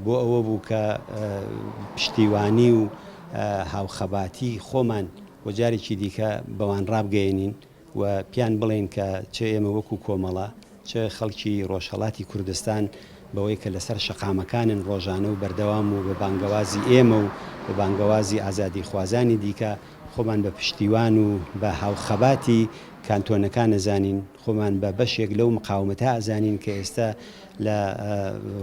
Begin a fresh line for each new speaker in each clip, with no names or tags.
بۆ ئەوە بوو کە پشتیوانی و هاوخەباتی خۆمان بۆ جارێکی دیکە بەوان ڕابگەیەنین و پیان بڵێن کە چه ئێمە وەکو کۆمەڵە چه خەڵکی ڕۆژهەڵاتی کوردستان بەوەی کە لەسەر شەقامەکانن ڕۆژانە و بەردەوام و بە بانگەوازی ئێمە و بە بانگەوازی ئازادی خوازانی دیکە خۆمان بە پشتیوان و بە هاوخەباتی کانتۆنەکان نەزانین، خۆمان بە بەشێک لەو مقاومەتە ئەزانین کە ئێستا لە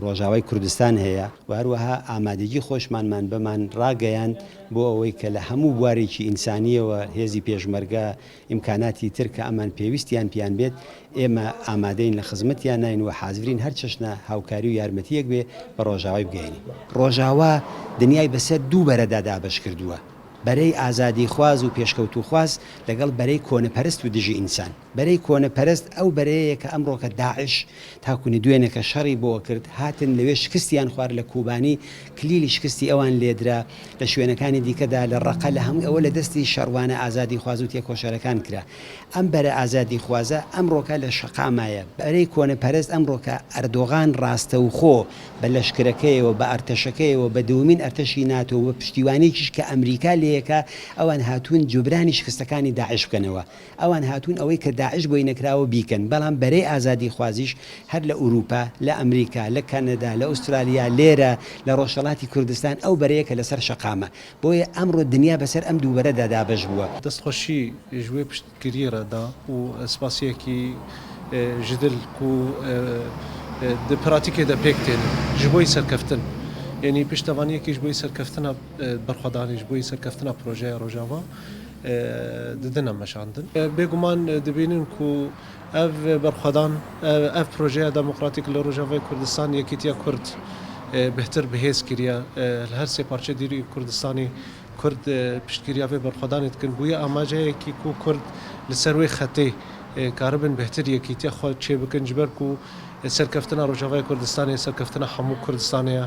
ڕۆژاوای کوردستان هەیە و هەروەها ئامادەگی خۆشمانمان بەمان ڕاگەیاند بۆ ئەوەی کە لە هەموو بوارێکی ئینسانیەوە هێزی پێشمەرگە ئیمکاناتی تر کە ئەمان پێویستیان پیان بێت ئێمە ئامادەین لە خزمەتیان ناین و حازرین هەر چەشنە هاوکاری و یارمەتیەک بێ بە ڕۆژاوای بگەینی. ڕۆژاوا دنیای بەسەر دوو بەرەدا دابەش کردووە، بەرەی ئازادی خواز و پێشکەوت و خواز لەگەڵ بەرەی کۆنەپەرست و دژی ئینسان. بەرەی کۆنەپەرست ئەو بەرەیە کە ئەمڕۆکە داعش تاکوونی دوێنێکە شەڕی بۆ کرد هاتن لەوێ شکستیان خوارد لە کوبانی، کلیلی شکستی ئەوان لێدرا لە شوێنەکانی دیکەدا لە ڕەقە لە هەموو ئەوە لە دەستی شەڕوانە ئازادی خواز و تێکۆشەرەکان کرا. ئەم بەرە ئازادی خوازە ئەمڕۆکە لە شەقامایە. بەرەی کۆنەپەرست ئەمڕۆکە ئەردۆغان ڕاستەوخۆ بە لەشکرەکەیەوە بە ئەرتەشەکەیەوە بە دووەمین ئەرتەشی ناتۆ بە پشتیوانێکیش کە ئەمریکا لەیەکە ئەوان هاتوون جوبرانی شکستەکانی داعش بکەنەوە، ئەوان هاتوون ئەوەی کە داعش بۆی نەکراوە بیکەن. بەڵام بەرەی ئازادی خوازیش هەر لە ئوروپا، لە ئەمریکا، لە کەنەدا، لە ئوسترالیا، لێرە لە ڕۆژهەڵاتی کوردستان ئەو بەرەیە کە لەسەر شەقامە. بۆیە ئەمڕۆ دنیا بەسەر ئەم دوو بەرەدا دابەش بووە.
دەستخۆشی ژوێ پشتگیریەدا و سپاسیەکی ژدل و پراتیکێدا پێکتێن ji بۆی سەرکەفتن. یعنی پشتەوانیەکیش بۆی سەرکەفتنە بەرخۆدانیش بۆی سەرکەفتنە پرۆژەیە ڕۆژاوا ددنە مەشاندن. بێگومان دەبینن و ئەv بەرخۆدان ئەv پرۆژەیە دموکراتیک لە ڕۆژاوای کوردستان یەکیتیە کورد بهتر بەهێز کردە لە هەر سێ پارچە دیری کوردستانی کورد پشتگیریاوێ بەرخۆدانێت کرد بوویە ئاماژەیەکی و کورد لەسەر وێ خەتێ کاربن بهتر یەکیتیە خۆ چێ بکەن جبەر و سەرکەفتنە ڕۆژاوای کوردستانی سەرکەفتنە هەموو کوردستانەیە.